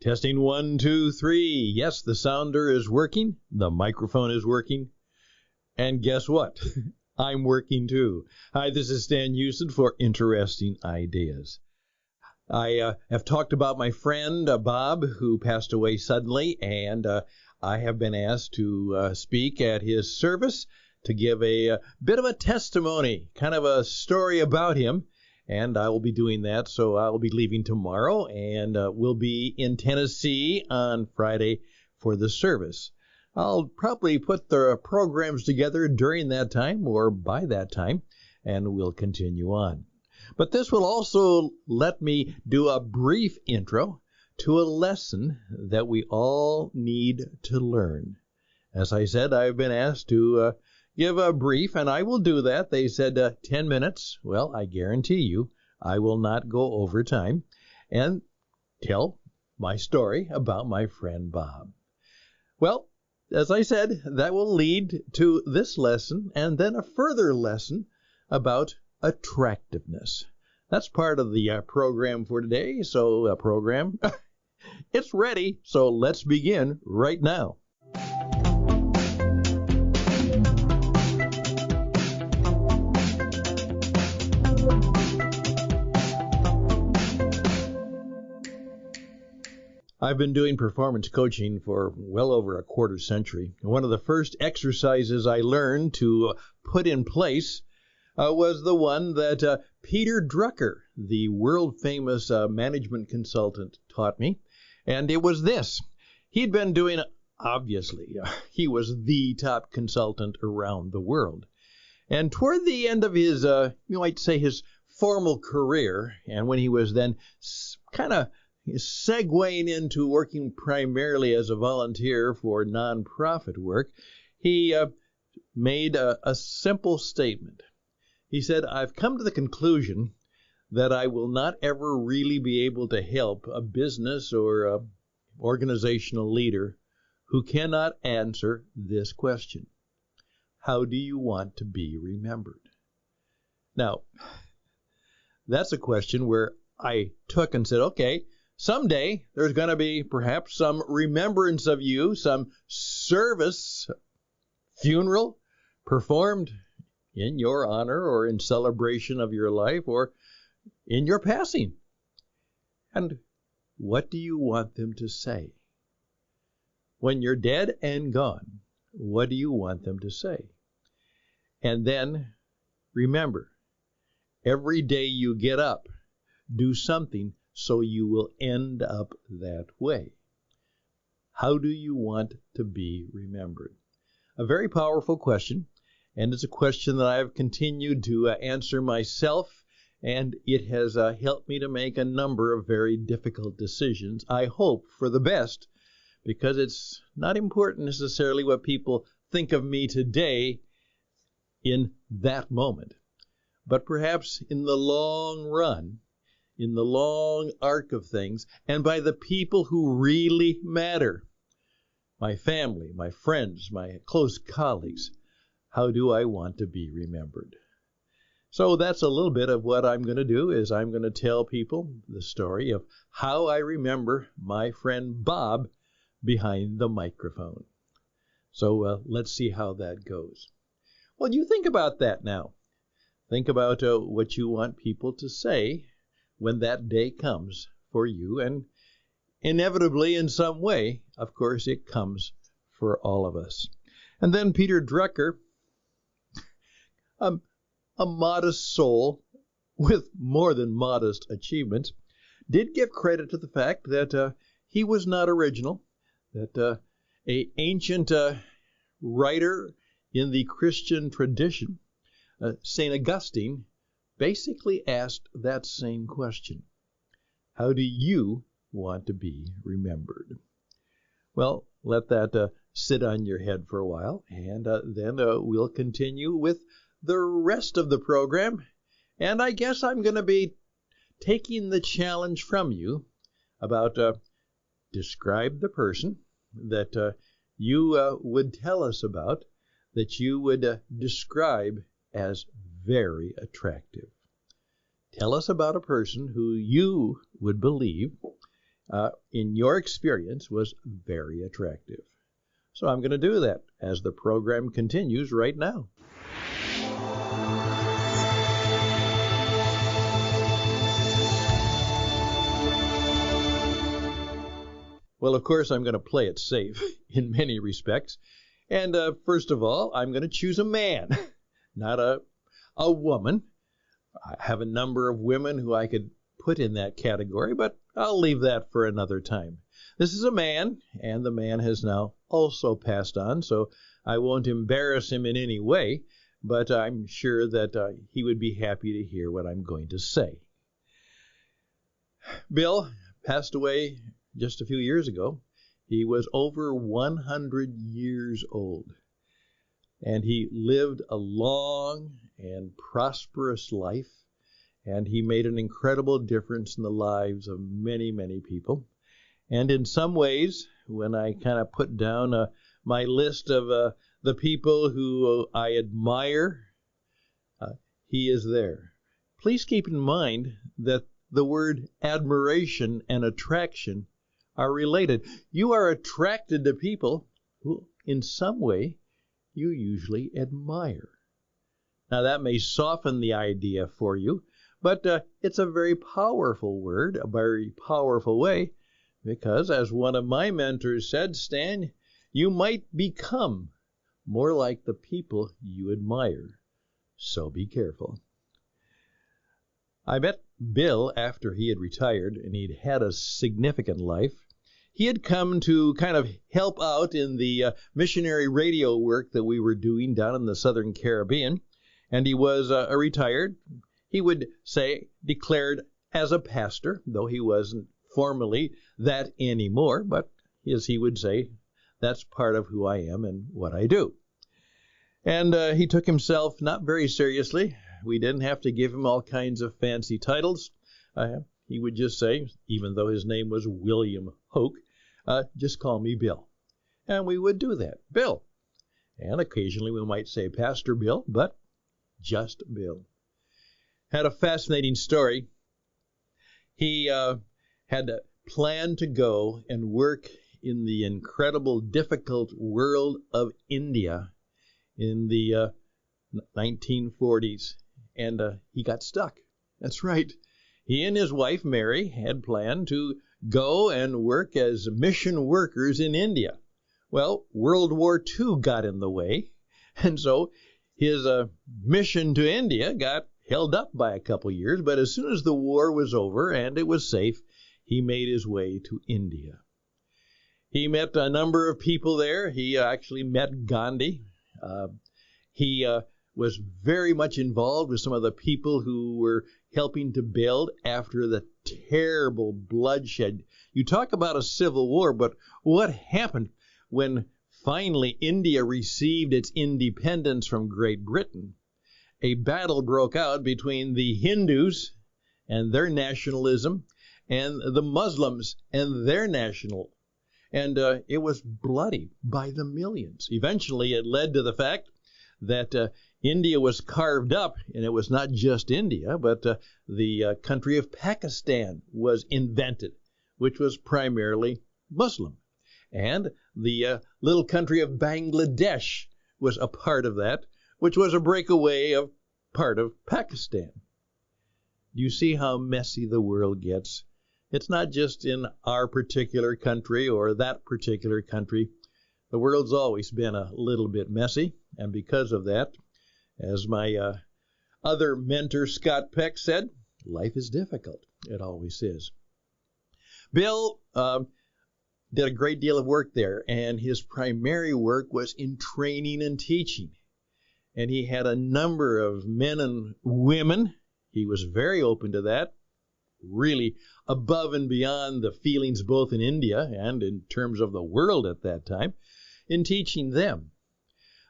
Testing 1, 2, 3. Yes, the sounder is working. The microphone is working. And guess what? I'm working too. Hi, this is Stan Houston for Interesting Ideas. I have talked about my friend Bob, who passed away suddenly, and I have been asked to speak at his service to give a bit of a testimony, kind of a story about him. And I will be doing that, so I'll be leaving tomorrow, and we'll be in Tennessee on Friday for the service. I'll probably put the programs together during that time or by that time, and we'll continue on. But this will also let me do a brief intro to a lesson that we all need to learn. As I said, I've been asked to give a brief, and I will do that. They said 10 minutes. Well, I guarantee you I will not go over time and tell my story about my friend Bob. Well, as I said, that will lead to this lesson and then a further lesson about attractiveness. That's part of the program for today. So, program, it's ready. So let's begin right now. I've been doing performance coaching for well over a quarter century. One of the first exercises I learned to put in place was the one that Peter Drucker, the world-famous management consultant, taught me. And it was this. He'd been doing, obviously, he was the top consultant around the world. And toward the end of his, you might say, his formal career, and when he was then kind of segueing into working primarily as a volunteer for nonprofit work, he made a simple statement. He said, I've come to the conclusion that I will not ever really be able to help a business or a organizational leader who cannot answer this question. How do you want to be remembered? Now, that's a question where I took and said, okay, someday there's going to be perhaps some remembrance of you, some service, funeral performed in your honor or in celebration of your life or in your passing. And what do you want them to say? When you're dead and gone, what do you want them to say? And then remember, every day you get up, do something so you will end up that way. How do you want to be remembered? A very powerful question, and it's a question that I have continued to answer myself, and it has helped me to make a number of very difficult decisions, I hope for the best, because it's not important necessarily what people think of me today in that moment, but perhaps in the long run, in the long arc of things, and by the people who really matter. My family, my friends, my close colleagues. How do I want to be remembered? So that's a little bit of what I'm going to do, is I'm going to tell people the story of how I remember my friend Bob behind the microphone. So let's see how that goes. Well, you think about that now. Think about what you want people to say when that day comes for you, and inevitably in some way, of course, it comes for all of us. And then Peter Drucker, a modest soul with more than modest achievements, did give credit to the fact that he was not original, that an ancient writer in the Christian tradition, St. Augustine, basically asked that same question. How do you want to be remembered? Well, let that sit on your head for a while, and then we'll continue with the rest of the program. And I guess I'm going to be taking the challenge from you about describe the person that you would tell us about, that you would describe as very attractive. Tell us about a person who you would believe in your experience, was very attractive. So I'm going to do that as the program continues right now. Well, of course, I'm going to play it safe in many respects. And first of all, I'm going to choose a man, not a woman. I have a number of women who I could put in that category, but I'll leave that for another time. This is a man, and the man has now also passed on, so I won't embarrass him in any way, but I'm sure that he would be happy to hear what I'm going to say. Bill passed away just a few years ago. He was over 100 years old, and he lived a long and prosperous life, and he made an incredible difference in the lives of many, many people. And in some ways, when I kind of put down my list of the people who I admire, he is there. Please keep in mind that the word admiration and attraction are related. You are attracted to people who, in some way, you usually admire. Now, that may soften the idea for you, but it's a very powerful word, a very powerful way, because as one of my mentors said, Stan, you might become more like the people you admire. So be careful. I met Bill after he had retired, and he'd had a significant life. He had come to kind of help out in the missionary radio work that we were doing down in the Southern Caribbean, and he was a retired, he would say, declared as a pastor, though he wasn't formally that anymore, but as he would say, that's part of who I am and what I do. And he took himself not very seriously. We didn't have to give him all kinds of fancy titles. He would just say, even though his name was William Hoke, just call me Bill. And we would do that, Bill. And occasionally we might say Pastor Bill, but just Bill. Had a fascinating story. He had planned to go and work in the incredible, difficult world of India in the 1940s, and he got stuck. That's right. He and his wife, Mary, had planned to go and work as mission workers in India. Well, World War II got in the way, and so his mission to India got held up by a couple years, but as soon as the war was over and it was safe, he made his way to India. He met a number of people there. He actually met Gandhi. He was very much involved with some of the people who were helping to build after the terrible bloodshed. You talk about a civil war, but what happened when finally India received its independence from Great Britain? A battle broke out between the Hindus and their nationalism and the Muslims and their national. And it was bloody by the millions. Eventually, it led to the fact that India was carved up, and it was not just India, but the country of Pakistan was invented, which was primarily Muslim. And the little country of Bangladesh was a part of that, which was a breakaway of part of Pakistan. Do you see how messy the world gets? It's not just in our particular country or that particular country. The world's always been a little bit messy, and because of that, as my other mentor, Scott Peck, said, life is difficult. It always is. Bill did a great deal of work there, and his primary work was in training and teaching. And he had a number of men and women. He was very open to that, really above and beyond the feelings both in India and in terms of the world at that time, in teaching them.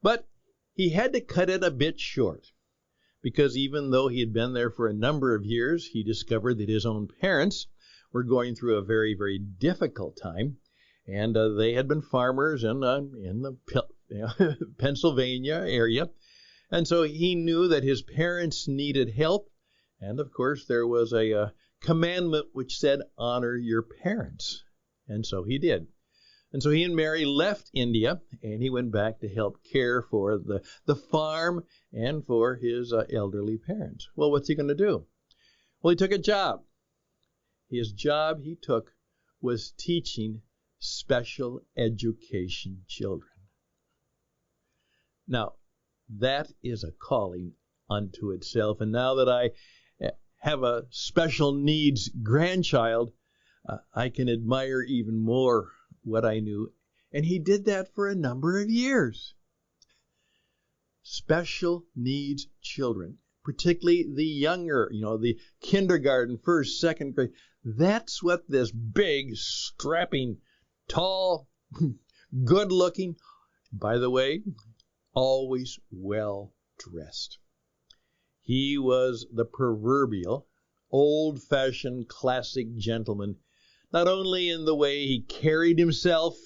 But he had to cut it a bit short, because even though he had been there for a number of years, he discovered that his own parents were going through a very, very difficult time, and they had been farmers in the Pennsylvania area. And so he knew that his parents needed help. And of course, there was a commandment which said, honor your parents. And so he did. And so he and Mary left India, and he went back to help care for the farm and for his elderly parents. Well, what's he going to do? Well, he took a job. His job he took was teaching special education children. Now, that is a calling unto itself. And now that I have a special needs grandchild, I can admire even more what I knew. And he did that for a number of years. Special needs children, particularly the younger, the kindergarten, first, second grade. That's what this big, strapping, tall, good-looking, by the way, always well-dressed. He was the proverbial, old-fashioned, classic gentleman, not only in the way he carried himself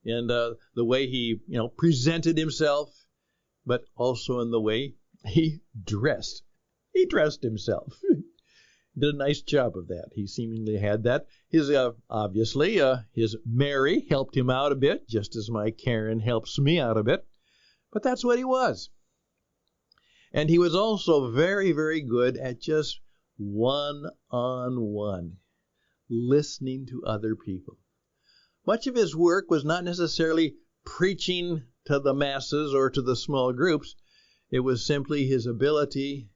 and the way he, presented himself, but also in the way he dressed. He dressed himself. Did a nice job of that. He seemingly had that. His his Mary helped him out a bit, just as my Karen helps me out a bit. But that's what he was. And he was also very, very good at just one-on-one, listening to other people. Much of his work was not necessarily preaching to the masses or to the small groups. It was simply his ability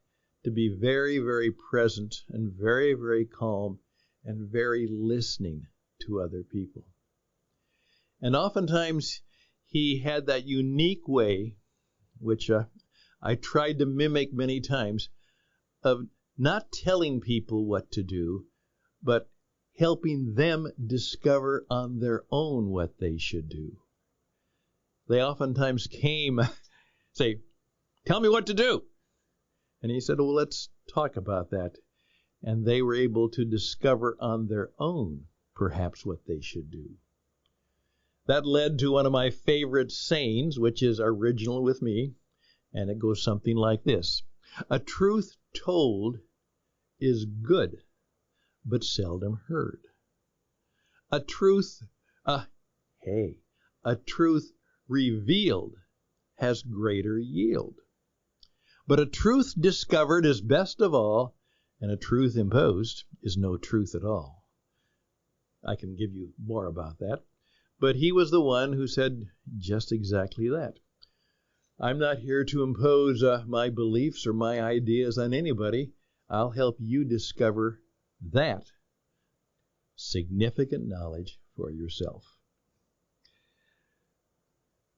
to be very, very present and very, very calm and very listening to other people. And oftentimes he had that unique way, which I tried to mimic many times, of not telling people what to do, but helping them discover on their own what they should do. They oftentimes came, say, tell me what to do. And he said, well, let's talk about that. And they were able to discover on their own, perhaps, what they should do. That led to one of my favorite sayings, which is original with me, and it goes something like this. A truth told is good, but seldom heard. A truth revealed has greater yield. But a truth discovered is best of all, and a truth imposed is no truth at all. I can give you more about that. But he was the one who said just exactly that. I'm not here to impose my beliefs or my ideas on anybody. I'll help you discover that significant knowledge for yourself.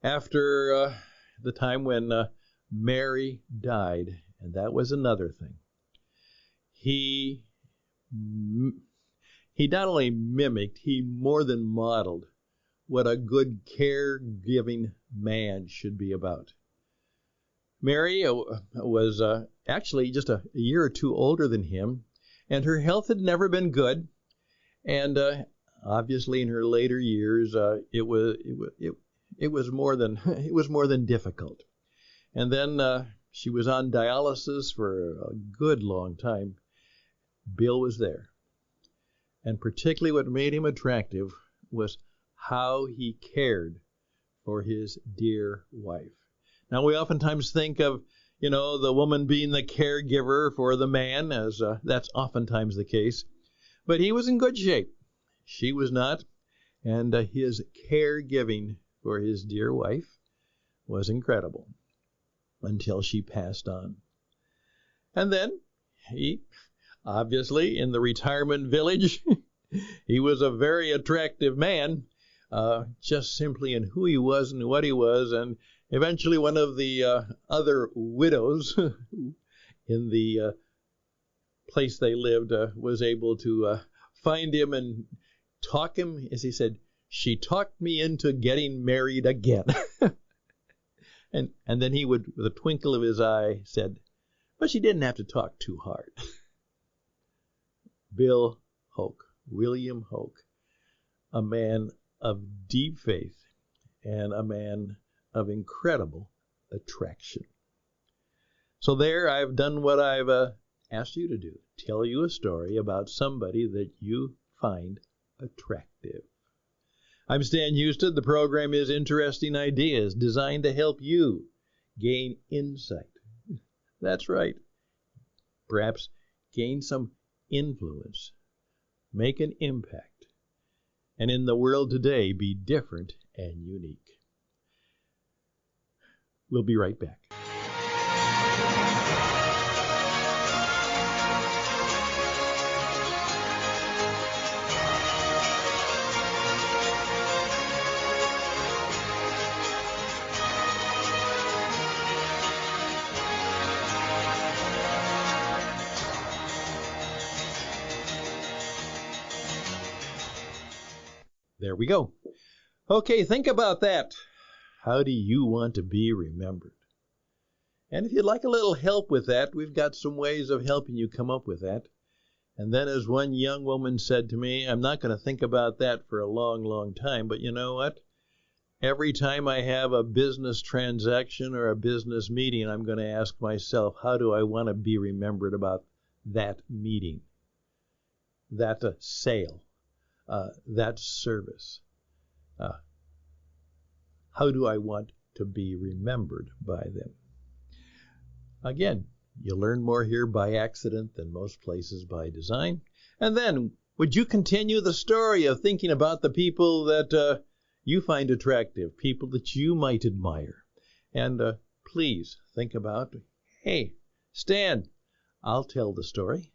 After the time when Mary died, and that was another thing, he not only mimicked, he more than modeled what a good caregiving man should be about. Mary was actually just a year or two older than him, and her health had never been good. And obviously, in her later years, it was more than difficult. And then she was on dialysis for a good long time. Bill was there, and particularly what made him attractive was how he cared for his dear wife. Now, we oftentimes think of, the woman being the caregiver for the man, as that's oftentimes the case. But he was in good shape. She was not. And his caregiving for his dear wife was incredible until she passed on. And then he, obviously, in the retirement village, he was a very attractive man, just simply in who he was and what he was. And eventually one of the other widows in the place they lived was able to find him and talk him, as he said, she talked me into getting married again. and then he would, with a twinkle of his eye, said, but she didn't have to talk too hard. Bill Hoke, William Hoke, a man of deep faith and a man of incredible attraction. So there, I've done what I've asked you to do. tell you a story about somebody that you find attractive. I'm Stan Houston. The program is Interesting Ideas, designed to help you gain insight. That's right. Perhaps gain some influence, make an impact, and in the world today, be different and unique. We'll be right back. There we go. Okay, think about that. How do you want to be remembered? And if you'd like a little help with that, we've got some ways of helping you come up with that. And then as one young woman said to me, I'm not going to think about that for a long, long time, but you know what? Every time I have a business transaction or a business meeting, I'm going to ask myself, how do I want to be remembered about that meeting, that sale? That service. How do I want to be remembered by them? Again, you learn more here by accident than most places by design. And then, would you continue the story of thinking about the people that you find attractive, people that you might admire? And please think about, hey, Stan, I'll tell the story.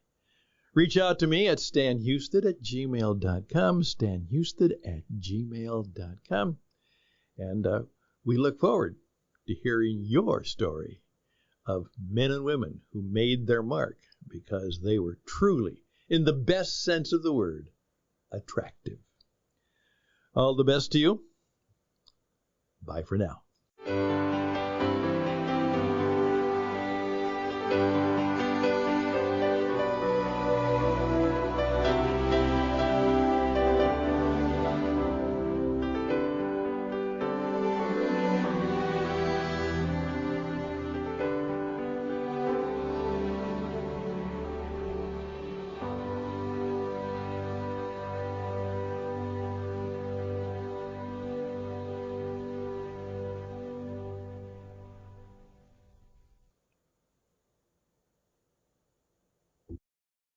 Reach out to me at stanhouston@gmail.com, stanhouston@gmail.com. And we look forward to hearing your story of men and women who made their mark because they were truly, in the best sense of the word, attractive. All the best to you. Bye for now.